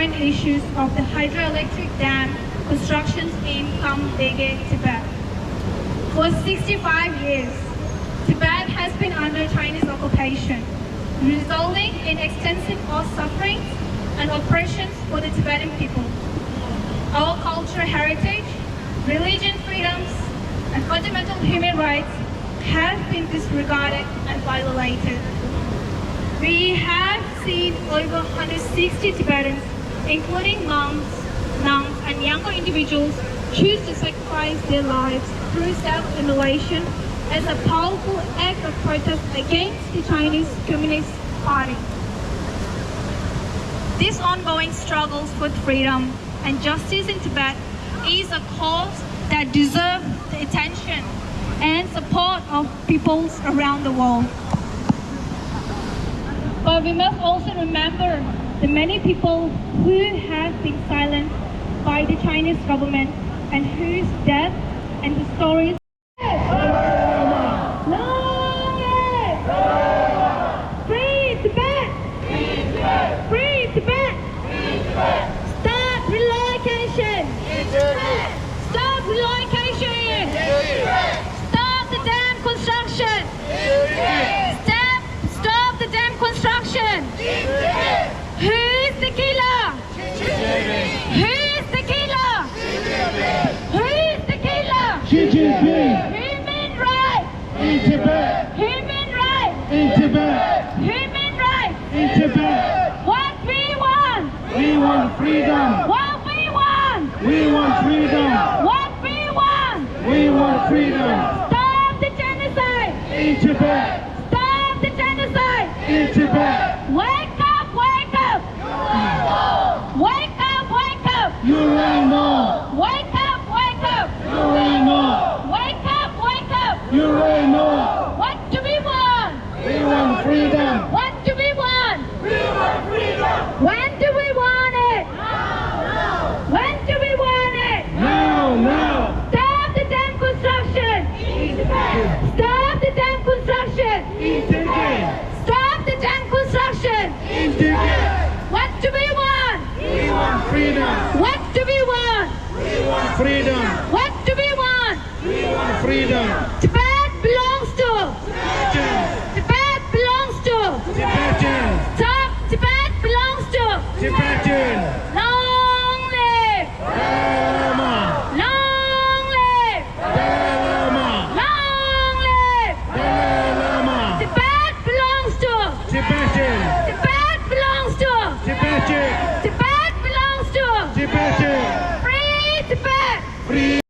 current issues of the hydroelectric dam constructions in Gangdrug, Tibet. For 65 years, Tibet has been under Chinese occupation, resulting in extensive suffering and oppressions for the Tibetan people. Our cultural heritage, religion freedoms, and fundamental human rights have been disregarded and violated. We have seen over 160 Tibetans, including monks, nuns, and younger individuals, choose to sacrifice their lives through self-immolation as a powerful act of protest against the Chinese Communist Party. This ongoing struggle for freedom and justice in Tibet is a cause that deserves the attention and support of peoples around the world. But we must also remember the many people who have been silenced by the Chinese government and whose death and the stories. Long live! Free Tibet! Free Tibet! Stop relocation! Stop relocation! Stop the dam construction! Stop the dam construction! Who's the killer? Who's the killer? Who's the killer? Xi Jinping Human rights! in Tibet! Human rights! In Tibet! Human rights! In Tibet! What we want! We want freedom! What we want! We want freedom! What we want! We want freedom! Stop the genocide! In Tibet! Stop the genocide! In Tibet! Wake up! Wake up! Wake up! Wake up! You already know! Wake up! Wake up! You already know! Wake up! Wake up! You already know! What do we want? We want freedom! What do we want? We want freedom! When do we want it? When do we want it? Now! Now! Stop the dam construction! Stop the dam construction! In Tibet! Stop the dam construction! In Tibet! What do we want? We want freedom! What do we want? We want freedom! What do we want? We want freedom! Tibet belongs to. Tibetan! Tibet belongs to. Tibetan! Stop. Tibet belongs to. Tibetan! Long live. Lama! Long live. Lama! Long live. Lama! Tibet belongs to. Tibetan! Tibet belongs to. Tibetan! Tibet belongs to. Tibetan! Free Tibet. Free!